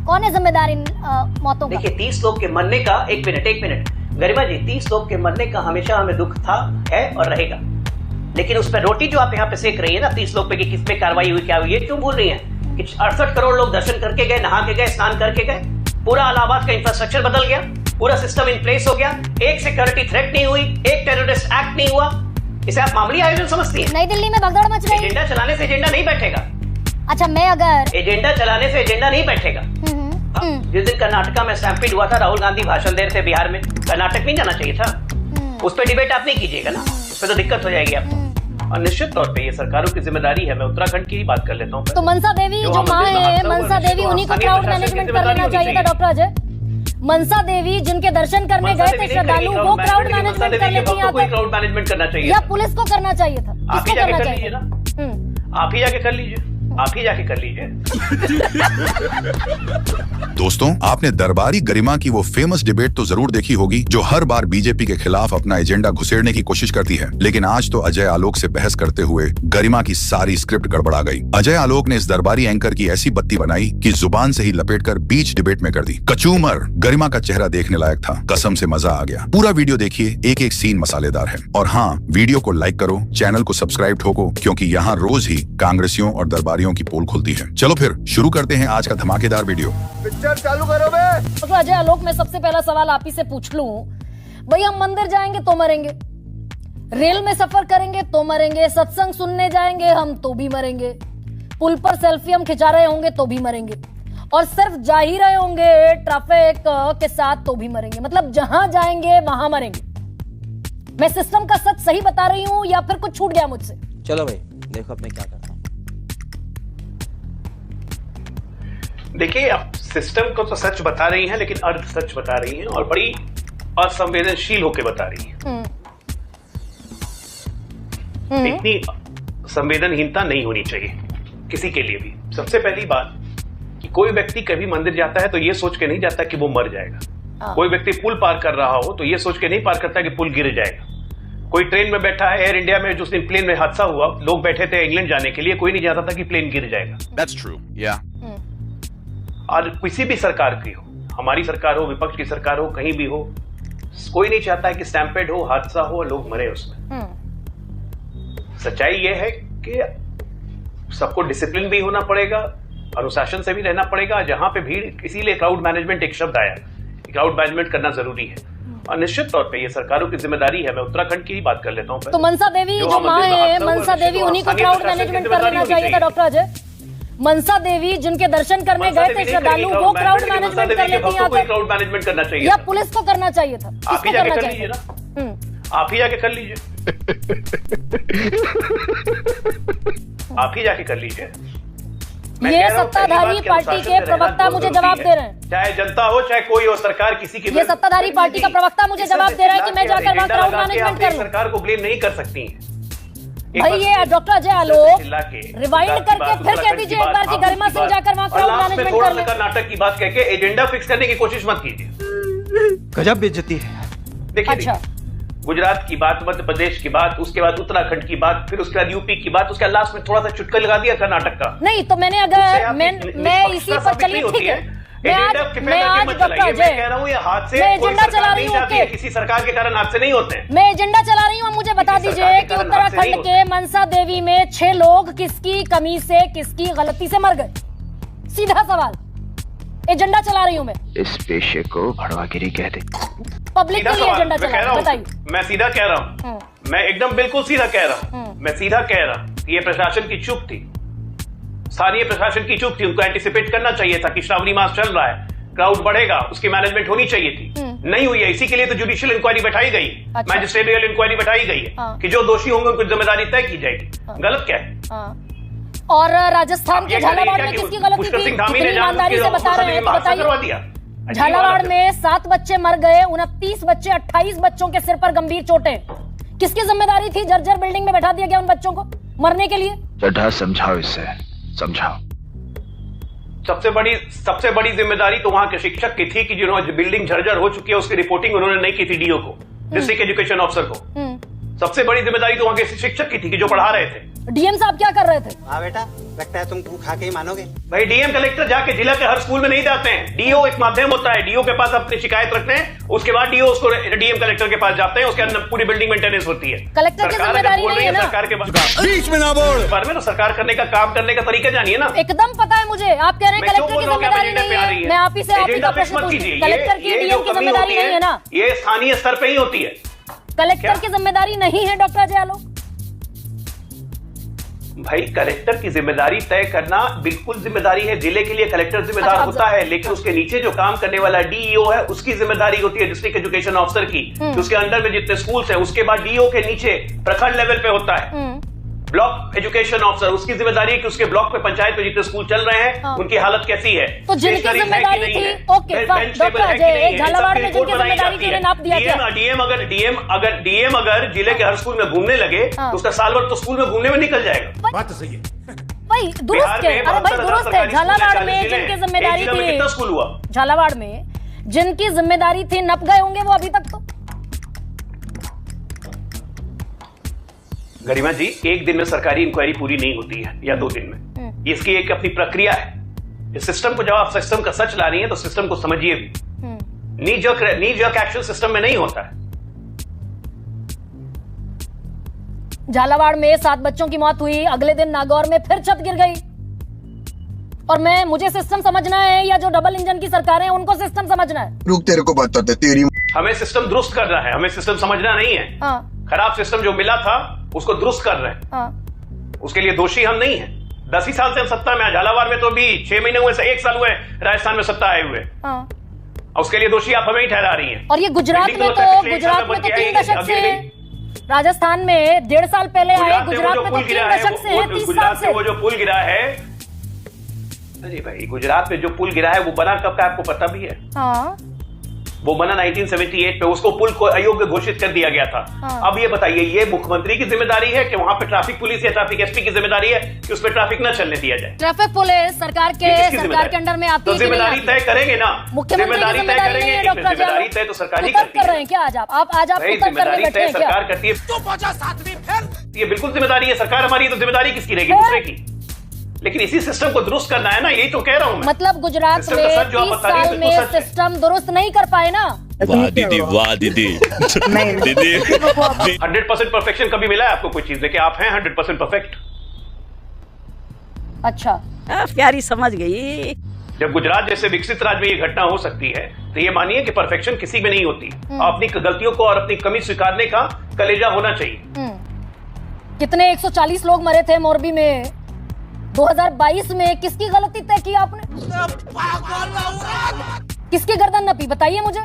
कौन है जिम्मेदार इन मौतों का? देखिए 30 लोग के मरने का, एक मिनट गरिमा जी, 30 लोग के मरने का हमेशा हमें दुख था, है और रहेगा। लेकिन उस पर रोटी जो आप यहाँ पे सेक रही है ना 30 लोग पे कि किस पे कार्रवाई हुई, क्या हुई, ये क्यों भूल रही है कि 68 करोड़ लोग दर्शन करके गए, नहा के गए, स्नान करके गए, पूरा इलाहाबाद का इंफ्रास्ट्रक्चर बदल गया, पूरा सिस्टम इन प्लेस हो गया, एक सिक्योरिटी थ्रेट नहीं हुई, एक टेररिस्ट एक्ट नहीं हुआ। इसे आप मामूली आयोजन समझती हैं? नई दिल्ली में भगदड़ मच रही है। एजेंडा चलाने से एजेंडा नहीं बैठेगा। अच्छा, मैं अगर एजेंडा चलाने से एजेंडा नहीं बैठेगा। जिस दिन कर्नाटका में स्टैम्पीड हुआ था, राहुल गांधी भाषण दे रहे थे बिहार में, कर्नाटक नहीं जाना चाहिए था? उस पर डिबेट आप नहीं कीजिएगा ना, उस पर तो दिक्कत हो जाएगी आपको। और निश्चित तौर पे ये सरकारों की जिम्मेदारी है। मैं उत्तराखंड की ही बात कर लेता हूँ। तो मनसा देवी जो माँ है, मनसा देवी उन्हीं को क्राउड मैनेजमेंट कर लेना चाहिए था डॉक्टर अजय। मनसा देवी जिनके दर्शन करने गए थे श्रद्धालु, वो क्राउड मैनेजमेंट कर लेती है, क्राउड मैनेजमेट करना चाहिए या पुलिस को करना चाहिए था? आप ही किसको जाके करना कर चाहिए? लीजिए ना, आप ही जाके कर लीजिए, आप ही जाके कर लीजिए। दोस्तों, आपने दरबारी गरिमा की वो फेमस डिबेट तो जरूर देखी होगी जो हर बार बीजेपी के खिलाफ अपना एजेंडा घुसेड़ने की कोशिश करती है। लेकिन आज तो अजय आलोक से बहस करते हुए गरिमा की सारी स्क्रिप्ट गड़बड़ा गई। अजय आलोक ने इस दरबारी एंकर की ऐसी बत्ती बनाई कि जुबान से ही लपेटकर बीच डिबेट में कर दी। कचूमर गरिमा का चेहरा देखने लायक था, कसम से मजा आ गया। पूरा वीडियो देखिए, एक एक सीन मसालेदार है। और हाँ, वीडियो को लाइक करो, चैनल को सब्सक्राइब ठोको, क्योंकि यहाँ रोज ही कांग्रेसियों और दरबारियों की पोल खुलती है। चलो फिर शुरू करते हैं आज का धमाकेदार वीडियो। पिक्चर चालू करो बे। तो अजय आलोक, मैं सबसे पहला सवाल आप ही से पूछ लूं, भाई हम मंदिर जाएंगे तो मरेंगे, रेल में सफर करेंगे तो मरेंगे, सत्संग सुनने जाएंगे हम तो भी मरेंगे, पुल पर सेल्फी हम खिंचा रहे होंगे तो भी मरेंगे, और सिर्फ जा ही रहे होंगे ट्रैफिक के साथ तो भी मरेंगे। मतलब जहां जाएंगे वहां मरेंगे। मैं सिस्टम का सच सही बता रही हूं या फिर कुछ छूट गया मुझसे? चलो भाई देखो अब मैं क्या करता हूं। देखिए, आप सिस्टम को तो सच बता रही हैं, लेकिन अर्ध सच बता रही हैं और बड़ी असंवेदनशील होकर बता रही हैं। इतनी संवेदनहीनता नहीं होनी चाहिए किसी के लिए भी। सबसे पहली बात कि कोई व्यक्ति कभी मंदिर जाता है तो ये सोच के नहीं जाता कि वो मर जाएगा। कोई व्यक्ति पुल पार कर रहा हो तो ये सोच के नहीं पार करता कि पुल गिर जाएगा। कोई ट्रेन में बैठा है, एयर इंडिया में जिस दिन प्लेन में हादसा हुआ, लोग बैठे थे इंग्लैंड जाने के लिए, कोई नहीं जानता था कि प्लेन गिर जाएगा। That's true. Yeah. और किसी भी सरकार की हो, हमारी सरकार हो, विपक्ष की सरकार हो, कहीं भी हो, कोई नहीं चाहता है कि स्टैम्पेड हो, हादसा हो, लोग मरे उसमें। सच्चाई यह है कि सबको डिसिप्लिन भी होना पड़ेगा, अनुशासन से भी रहना पड़ेगा। जहां पे भीड़, इसीलिए क्राउड मैनेजमेंट एक शब्द आया, क्राउड मैनेजमेंट करना जरूरी है और निश्चित तौर पे ये सरकारों की जिम्मेदारी है। मैं उत्तराखंड की ही बात कर लेता हूँ। तो मनसा देवी जो माँ है, मनसा देवी उन्हीं को क्राउड मैनेजमेंट कर लेना चाहिए था डॉक्टर अजय। मनसा देवी जिनके दर्शन करने गए थे श्रद्धालु, वो क्राउड मैनेजमेंट कर लेती है, क्राउड मैनेजमेंट करना चाहिए या पुलिस को करना चाहिए था? आप ही जाके कर लीजिए ना, आप ही जाके कर लीजिए, आप ही जाके कर लीजिए। ये सत्ताधारी पार्टी के प्रवक्ता मुझे जवाब दे रहे हैं, चाहे जनता हो चाहे कोई हो, सरकार किसी की। ये सत्ताधारी पार्टी का प्रवक्ता मुझे जवाब दे रहा है कि मैं जाकर वहां क्राउड मैनेजमेंट कर लूं। सरकार को ब्लेम नहीं कर सकती है भाई। ये डॉक्टर अजय आलोक रिवाइंड करके फिर कह दीजिए एक बार कि गरिमा सिंह जाकर वहां क्राउड मैनेजमेंट कर ले। कर्नाटक की बात कहके एजेंडा फिक्स करने की कोशिश मत कीजिए। गजब बेइज्जती है। देखिए, अच्छा, गुजरात की बात, मध्य प्रदेश की बात, उसके बाद उत्तराखंड की बात, फिर उसके बाद यूपी की बात, उसके लास्ट में थोड़ा सा चुटका लगा दिया कर्नाटक का। नहीं तो मैंने अगर मैं इसी पर चलिए, ठीक है, मैं आज डॉक्टर अजय कह रहा हूँ, ये हादसे मैं एजेंडा चला रही हूँ, किसी सरकार के कारण हादसे नहीं होते हैं। मैं एजेंडा चला रही हूँ। मुझे बता दीजिए कि उत्तराखंड के मनसा देवी में 6 लोग किसकी कमी से, किसकी गलती से मर गए? सीधा सवाल, एजेंडा चला रही हूँ मैं। इस पेशे को भड़वागिरी कहते। पब्लिक के लिए एजेंडा चला रही हूँ, बताइए। मैं सीधा कह रहा हूँ, मैं एकदम बिल्कुल सीधा कह रहा हूँ, मैं सीधा कह रहा हूँ, ये प्रशासन की चूक थी, स्थानीय प्रशासन की चूक थी। उनको एंटिसिपेट करना चाहिए था कि श्रावणी मास चल रहा है, क्राउड बढ़ेगा, उसकी मैनेजमेंट होनी चाहिए थी, नहीं हुई है। इसी के लिए तो जुडिशियल इंक्वायरी बैठाई गई, मैजिस्ट्रेरियल इंक्वायरी बैठाई गई है कि जो दोषी होंगे उनकी जिम्मेदारी तय की जाएगी। गलत क्या है? और राजस्थान के झालावाड़ में किसकी गलती थी? कितनी ईमानदारी से बता रहे हैं तो बताइए। झालावाड़ में 7 बच्चे मर गए, 29 बच्चे, 28 बच्चों के सिर पर गंभीर चोटें। किसकी जिम्मेदारी थी? जर्जर बिल्डिंग में बैठा दिया गया उन बच्चों को मरने के लिए। चड्ढा समझाओ, इससे समझाओ। सबसे बड़ी जिम्मेदारी तो वहां के शिक्षक की थी कि जिन्होंने बिल्डिंग जर्जर हो चुकी है उसकी रिपोर्टिंग उन्होंने नहीं की थी डीओ को, डिस्ट्रिक्ट एजुकेशन ऑफिसर को। सबसे बड़ी जिम्मेदारी तो वहां के शिक्षक की थी कि जो पढ़ा रहे थे। डीएम साहब क्या कर रहे थे? हाँ बेटा, लगता है तुम खा के ही मानोगे। भाई डीएम कलेक्टर जाके जिला के हर स्कूल में नहीं जाते हैं। डीओ एक माध्यम होता है, डीओ के पास अपनी शिकायत रखते हैं, उसके बाद डीओ उसको डीएम कलेक्टर के पास जाते हैं, उसके अंदर पूरी बिल्डिंग मेंटेनेंस होती है। कलेक्टर की जिम्मेदारी नहीं है ना? सरकार के बीच में ना बोल, बारे में तो सरकार करने का काम करने का तरीका जानिए ना। एकदम पता है मुझे, आप कह रहे हैं कलेक्टर की जिम्मेदारी नहीं है। मैं आप ही से प्रश्न पूछूं, कलेक्टर की डीएम की जिम्मेदारी नहीं है ना? ये स्थानीय स्तर पे ही होती है। कलेक्टर की जिम्मेदारी नहीं है डॉक्टर अजय आलोक? भाई कलेक्टर की जिम्मेदारी तय करना बिल्कुल जिम्मेदारी है, जिले के लिए कलेक्टर जिम्मेदार होता है, लेकिन उसके नीचे जो काम करने वाला डीईओ है उसकी जिम्मेदारी होती है डिस्ट्रिक्ट एजुकेशन ऑफिसर की, उसके अंडर में जितने स्कूल्स हैं, उसके बाद डीओ के नीचे प्रखंड लेवल पे होता है ब्लॉक एजुकेशन ऑफिसर, उसकी जिम्मेदारी है कि उसके ब्लॉक पे पंचायत में जितने स्कूल चल रहे हैं उनकी हालत कैसी है। तो जिनकी जिम्मेदारी थी, ओके डॉक्टर अजय, झालावाड़ में जिनकी जिम्मेदारी थी नाप दिया क्या? डीएम अगर जिले के हर स्कूल में घूमने लगे तो उसका साल भर तो स्कूल में घूमने में निकल जाएगा। बात तो सही है भाई, दुरुस्त है। अरे भाई दुरुस्त है। झालावाड़ में जिनकी जिम्मेदारी थी, कितना स्कूल हुआ? झालावाड़ में जिनकी जिम्मेदारी थी नप गए होंगे वो अभी तक। तो गरिमा जी, एक दिन में सरकारी इंक्वायरी पूरी नहीं होती है या 2 दिन में, इसकी एक अपनी प्रक्रिया है। इस सिस्टम को जब आप सिस्टम का सच ला रही है तो सिस्टम को समझिए भी। नी जर्क एक्शन सिस्टम में नहीं होता है। झालावाड़ में 7 बच्चों की मौत हुई, अगले दिन नागौर में फिर छत गिर गई। और मुझे सिस्टम समझना है या जो डबल इंजन की सरकारें हैं उनको सिस्टम समझना है? रुक, तेरे को बताते तेरी। हमें सिस्टम दुरुस्त करना है, हमें सिस्टम समझना नहीं है। खराब सिस्टम जो मिला था उसको दुरुस्त कर रहे हैं। उसके लिए दोषी हम नहीं हैं। 10 ही साल से हम सत्ता में, झालावाड़ में तो अभी 6 महीने हुए, 1 साल हुए राजस्थान में सत्ता आए हुए। उसके लिए दोषी आप हमें ही ठहरा रही हैं। और ये गुजरात में तो 3 दशक से, राजस्थान में 1.5 साल पहले आए, गुजरात में तो 3 दशक से है, 30 साल से। वो जो पुल गिरा है, अरे भाई गुजरात में जो पुल गिरा है वो बना कब का आपको पता भी है? वो बना 1978 पे, उसको पुल को अयोग्य घोषित कर दिया गया था। अब ये बताइए, ये मुख्यमंत्री की जिम्मेदारी है कि वहां पे ट्रैफिक पुलिस या ट्रैफिक एसपी की जिम्मेदारी है कि उस पर ट्रैफिक न चलने दिया जाए? ट्रैफिक पुलिस सरकार के अंडर में आती है। जिम्मेदारी तय करेंगे ना, मुख्यमंत्री की जिम्मेदारी नहीं है डॉक्टर जिम्मेदारी तय तो सरकारी कर रहे हैं क्या? आज आप जिम्मेदारी तय सरकार करती है। ये बिल्कुल जिम्मेदारी है, सरकार हमारी, तो जिम्मेदारी किसकी रहेगी? दूसरे की। लेकिन इसी सिस्टम को दुरुस्त करना है ना, यही तो कह रहा हूं मैं। मतलब गुजरात में 30 साल में सिस्टम दुरुस्त नहीं कर पाए ना? वाह दीदी, वाह दीदी। दीदी 100% परफेक्शन कभी मिला है आपको कोई चीज देखिए? आप हैं 100% परफेक्ट? अच्छा, प्यारी समझ गई। जब गुजरात जैसे विकसित राज्य में ये घटना हो सकती है तो ये मानिए कि परफेक्शन किसी में नहीं होती। अपनी गलतियों को और अपनी कमी स्वीकारने का कलेजा होना चाहिए। कितने 140 लोग मरे थे मोरबी में 2022 में, किसकी गलती तय की आपने? किसकी गर्दन नपी, बताइए मुझे।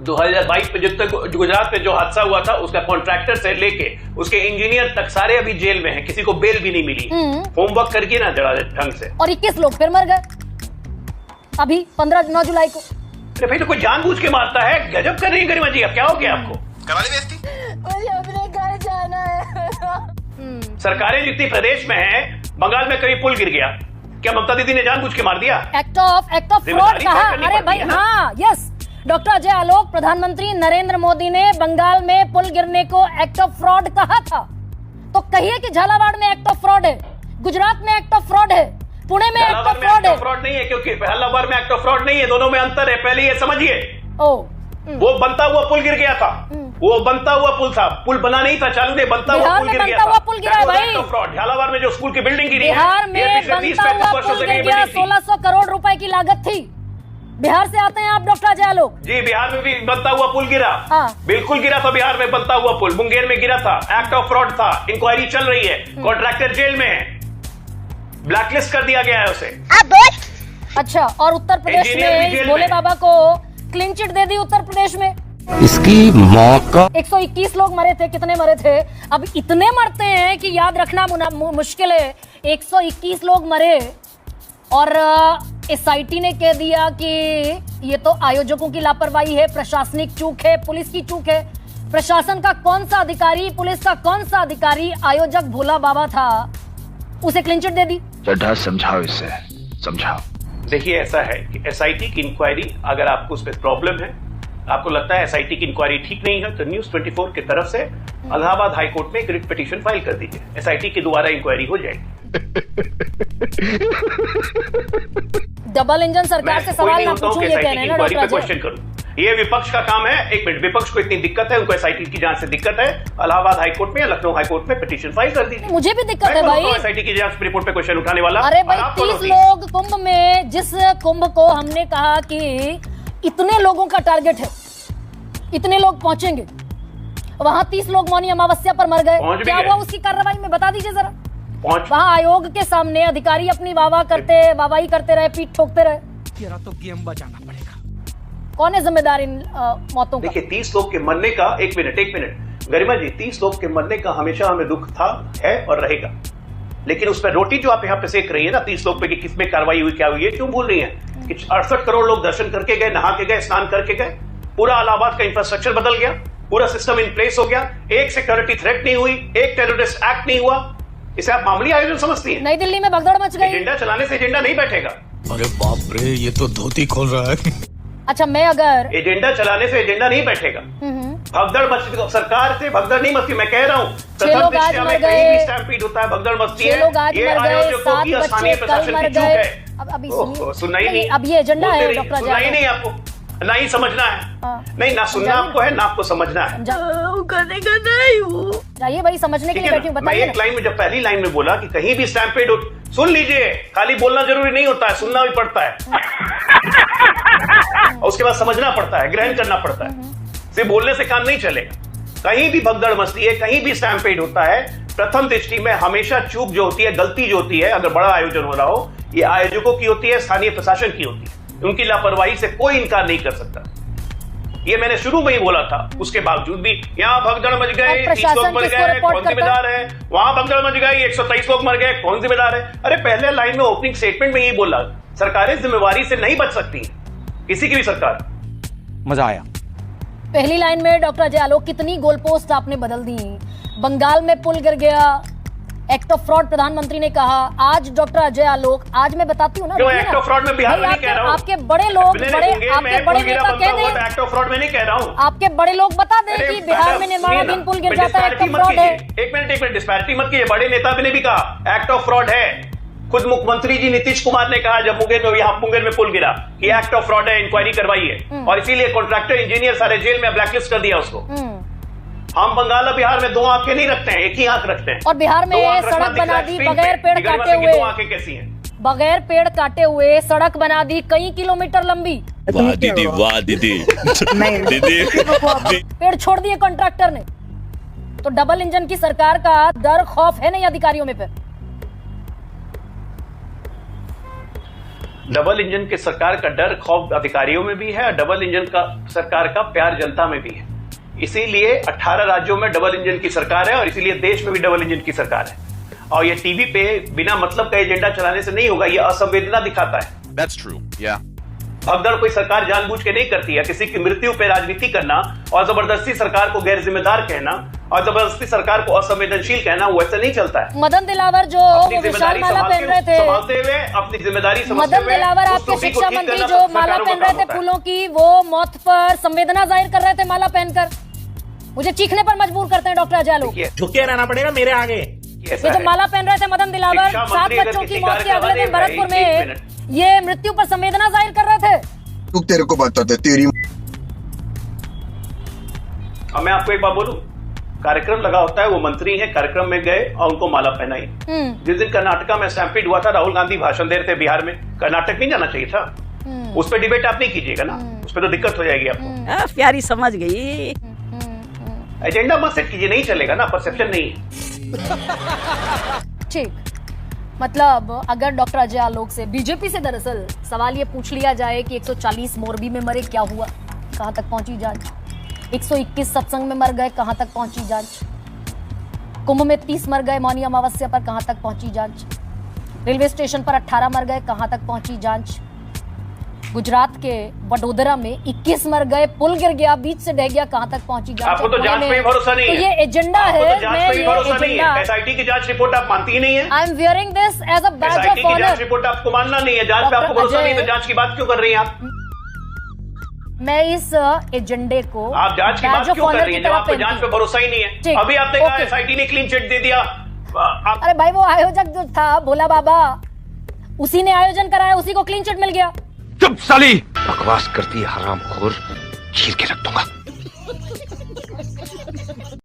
2022 में जितने गुजरात में जो हादसा हुआ था उसका कॉन्ट्रैक्टर से लेके उसके इंजीनियर तक सारे अभी जेल में हैं, किसी को बेल भी नहीं मिली। होमवर्क करके ना जरा ढंग से। और 21 लोग फिर मर गए अभी 9 जुलाई को। अरे भाई, तो कोई जानबूझ के मारता है? गजब कर रही है गरिमा जी, अब क्या हो गया आपको? करा ली बेइज्जती? मुझे अपने घर जाना है। सरकारें जितनी प्रदेश में हैं, बंगाल में कभी पुल गिर गया, क्या ममता दीदी ने जानबूझ के मार दिया? एक्ट ऑफ फ्रॉड कहा। अरे भाई हाँ, यस, डॉक्टर अजय आलोक, प्रधानमंत्री नरेंद्र मोदी ने बंगाल में पुल गिरने को एक्ट ऑफ फ्रॉड कहा था। तो कहिए कि झालावाड़ में एक्ट ऑफ फ्रॉड है, गुजरात में एक्ट ऑफ फ्रॉड है, पुणे में एक्ट ऑफ फ्रॉड है। फ्रॉड नहीं है, क्योंकि झालावाड़ में एक्ट ऑफ फ्रॉड नहीं है, दोनों में अंतर है, पहले ये समझिए। वो बनता हुआ पुल गिर गया था, वो बनता हुआ पुल था, पुल बना नहीं था, चालू नहीं, बनता हुआ पुल गिर गया था। पुल गिरा है भाई। फ्रॉड। झालावाड़ में जो स्कूल की बिल्डिंग गिरी है, बिहार में बनता हुआ पुल गिर गया, 1600 करोड़ रुपए की लागत थी। बिहार से आते हैं आप डॉक्टर अजय आलोक जी? बिहार में भी बनता हुआ पुल गिरा, बिल्कुल गिरा था बिहार में बनता हुआ पुल, मुंगेर में गिरा था, एक्ट ऑफ फ्रॉड था, इंक्वायरी चल रही है, कॉन्ट्रैक्टर जेल में है, ब्लैकलिस्ट कर दिया गया है उसे। अच्छा, और उत्तर प्रदेश में भोले बाबा को क्लीन चिट दे दी उत्तर प्रदेश में। इसकी मौका 121 लोग मरे थे। कितने मरे थे? अब इतने मरते हैं कि याद रखना मुश्किल है। 121 लोग मरे और एसआईटी ने कह दिया कि ये तो आयोजकों की लापरवाही है, प्रशासनिक चूक है, पुलिस की चूक है। प्रशासन का कौन सा अधिकारी, पुलिस का कौन सा अधिकारी आयोजक भोला बाबा था, उसे क्लीन चिट दे दी। चड्ढा समझाओ इसे, समझाओ। देखिए, ऐसा है कि एसआईटी की इंक्वायरी, अगर आपको उस पर प्रॉब्लम है, आपको लगता है एसआईटी की इंक्वायरी ठीक नहीं है, तो न्यूज 24 की तरफ से इलाहाबाद हाईकोर्ट में एक रिट पिटीशन फाइल कर दीजिए, एसआईटी की दोबारा इंक्वायरी हो जाएगी। डबल इंजन सरकार से सवाल ना पूछूं, ये कह रहे हैं ना डॉक्टर क्वेश्चन करूं, ये विपक्ष का काम है। एक मिनट, विपक्ष को इतनी दिक्कत है, उनको एसआईटी की जांच से दिक्कत है, इलाहाबाद हाईकोर्ट में या लखनऊ हाईकोर्ट में पिटीशन फाइल कर दीजिए। मुझे भी दिक्कत है भाई, एसआईटी की जांच रिपोर्ट पे क्वेश्चन उठाने वाला। अरे भाई 30 लोग कुंभ में, जिस कुंभ को हमने कहा कि इतने लोगों का टारगेट है, इतने लोग पहुंचेंगे, वहां 30 लोग मौनी अमावस्या पर मर गए, क्या हुआ उसकी कार्रवाई में बता दीजिए जरा। वहां आयोग के सामने अधिकारी अपनी वाहवाही करते रहे, पीठ ठोकते रहे। तेरा तो गेम बचाना पड़ेगा। कौन है जिम्मेदार इन मौतों का? देखिए 30 लोग के मरने का, एक मिनट गरिमा जी, 30 लोग के मरने का हमेशा हमें दुख था, है और रहेगा। लेकिन उस पर रोटी जो आप यहाँ पे सेक रही है ना 30 लोग पे कि किसमें कार्रवाई हुई, क्या हुई है, क्यों भूल रही है कि 68 करोड़ लोग दर्शन करके गए, नहा के गए, स्नान करके गए, पूरा इलाहाबाद का इंफ्रास्ट्रक्चर बदल गया, पूरा सिस्टम इन प्लेस हो गया, एक सिक्योरिटी थ्रेट नहीं हुई, एक टेररिस्ट एक्ट नहीं हुआ। इसे आप मामूली आयोजन समझती हैं? नई दिल्ली में भगदड़ मच गई। एजेंडा चलाने से एजेंडा नहीं बैठेगा। अरे बाप रे, ये तो धोती खोल रहा है। अच्छा, मैं अगर एजेंडा चलाने से एजेंडा नहीं बैठेगा। भगदड़ मचती, सरकार से भगदड़ नहीं मचती। मैं कह रहा हूँ प्रथम दृष्टया में कहीं भी स्टैम्पीड होता है, भगदड़ मचती है। ये आयोजकों की स्थानीय प्रशासन की चूक है। अभी सुनना ही नहीं, अब ये एजेंडा है डॉक्टर, सुनना ही नहीं आपको, ना ही समझना है। नहीं, ना सुनना आपको है, ना आपको समझना है। चाहिए भाई, समझने के लिए बैठी हूँ, बताइए। एक लाइन में, जब पहली लाइन में बोला कि कहीं भी स्टैम्पेड हो, सुन लीजिए, खाली बोलना जरूरी नहीं होता है, सुनना भी पड़ता है। और उसके बाद समझना पड़ता है, ग्रहण करना पड़ता है। सिर्फ बोलने से काम नहीं चलेगा। कहीं भी भगदड़ मचती है, कहीं भी स्टैम्पेड होता है, प्रथम दृष्टि में हमेशा चूक जो होती है, गलती जो होती है, अगर बड़ा आयोजन हो रहा हो, ये आयोजकों की होती है, स्थानीय प्रशासन की होती है। उनकी लापरवाही से कोई इनकार नहीं कर सकता। ये मैंने शुरू में ही बोला था। उसके बावजूद भी यहाँ भगदड़ मच गए, 30 लोग मर गए, कौन जिम्मेदार है? वहां भगदड़ मच गई, 123 लोग मर गए, कौन जिम्मेदार है? अरे पहले लाइन में ओपनिंग स्टेटमेंट में यही बोला, सरकारें जिम्मेवारी से नहीं बच सकती, किसी की भी सरकार। मजा आया। पहली लाइन में डॉक्टर अजय आलोक, कितनी गोलपोस्ट आपने बदल दी। बंगाल में पुल गिर गया, एक्ट ऑफ फ्रॉड प्रधानमंत्री ने कहा। आज डॉक्टर अजय आलोक, आज मैं बताती हूँ ना, एक्ट ऑफ फ्रॉड में बिहार में नहीं कह रहा हूँ। आपके बड़े लोग, आपके बड़े नेता कह दें, एक्ट ऑफ फ्रॉड में नहीं कह रहा हूँ। आपके बड़े लोग बता दें कि बिहार में निर्माणाधीन पुल गिर जाता है, एक्ट ऑफ फ्रॉड है। एक मिनट, डिस्पैरिटी मत कीजिए। बड़े नेता ने भी कहा एक्ट ऑफ फ्रॉड है। खुद मुख्यमंत्री जी नीतीश कुमार ने कहा जब मुंगेर में पुल गिरा कि एक्ट ऑफ फ्रॉड है, इंक्वायरी करवाई है, और इसीलिए कॉन्ट्रैक्टर इंजीनियर सारे जेल में ब्लैकलिस्ट कर दिया उसको। हम बंगाल और बिहार में दो आंखें नहीं रखते हैं, एक ही आंख रखते हैं। और बिहार में सड़क बना दी बगैर पेड़ काटे हुए। दो आंखें कैसी हैं? बगैर पेड़ काटे हुए सड़क बना दी कई किलोमीटर लंबी। वाह दीदी, वाह दीदी। दीदी पेड़ छोड़ दिए कॉन्ट्रैक्टर ने। तो डबल इंजन की सरकार का डर खौफ है नहीं अधिकारियों में? फिर डबल इंजन की सरकार का डर खौफ अधिकारियों में भी है, और डबल इंजन का सरकार का प्यार जनता में भी है। इसीलिए 18 राज्यों में डबल इंजन की सरकार है, और इसीलिए देश में भी डबल इंजन की सरकार है। और ये टीवी पे बिना मतलब का एजेंडा चलाने से नहीं होगा, ये असंवेदना दिखाता है। That's true. Yeah. भगदड़ कोई सरकार जानबूझ के नहीं करती है। किसी की मृत्यु पे राजनीति करना और जबरदस्ती सरकार को गैर जिम्मेदार कहना और जबरदस्ती सरकार को असंवेदनशील कहना, वो ऐसा नहीं चलता है। मदन दिलावर जो विशाल माला पहन रहे थे, संभालते हुए अपनी जिम्मेदारी समझते मदन हुए, दिलावर आपके शिक्षा मंत्री जो माला पहन रहे थे फूलों की, वो मौत पर संवेदना जाहिर कर रहे थे माला पहनकर। मुझे चीखने पर मजबूर करते हैं डॉक्टर अजय आलोक। झुके रहना पड़ेगा मेरे आगे। ये जो माला पहन रहे थे मदन दिलावर, 7 बच्चों की मौत के अगले दिन भरतपुर में ये मृत्यु पर संवेदना जाहिर कर रहे थे। तू तेरे को बताते तेरी। अब मैं आपको एक बात बोलूं, कार्यक्रम लगा होता है, वो मंत्री हैं, कार्यक्रम में गए और उनको माला पहनाई। जिस दिन कर्नाटका में स्टैम्पीड हुआ था, राहुल गांधी भाषण दे रहे थे बिहार में, कर्नाटक नहीं जाना चाहिए था। उस पर डिबेट आप नहीं कीजिएगा ना, उस पर तो दिक्कत हो जाएगी आपको। प्यारी समझ गई। एजेंडा मत सेट कीजिए, नहीं चलेगा ना, परसेप्शन नहीं है। ठीक, मतलब अगर डॉक्टर अजय आलोक से, बीजेपी से दरअसल सवाल ये पूछ लिया जाए कि 140 मोरबी में मरे, क्या हुआ, कहां तक पहुंची जांच? 121 सत्संग में मर गए, कहां तक पहुंची जांच? कुंभ में 30 मर गए मौनी अमावस्या पर, कहां तक पहुंची जांच? रेलवे स्टेशन पर 18 मर गए, कहां तक पहुंची जांच? गुजरात के वडोदरा में 21 मर गए, पुल गिर गया, बीच से ढह गया, कहां तक पहुंची जांच? आपको तो जांच पे भरोसा नहीं है। तो ये एजेंडा है, एसआईटी की जांच रिपोर्ट आप मानती ही नहीं है। I am wearing this as a badge of SIT की ऑनर। जांच रिपोर्ट आपको मानना नहीं है, जांच पे आपको भरोसा नहीं है, तो जांच की बात क्यों कर रही हैं आप? मैं इस एजेंडे को आप जांच की बात क्यों कर रही हैं जब आपको जांच पे भरोसा ही नहीं है? अभी आपने कहा एसआईटी ने क्लीन चिट दे दिया, अरे भाई वो आयोजक जो था भोला बाबा, उसी ने आयोजन कराया, उसी को क्लीन चिट मिल गया। चुप साली, बकवास करती है हरामखोर, चीर के रख दूंगा।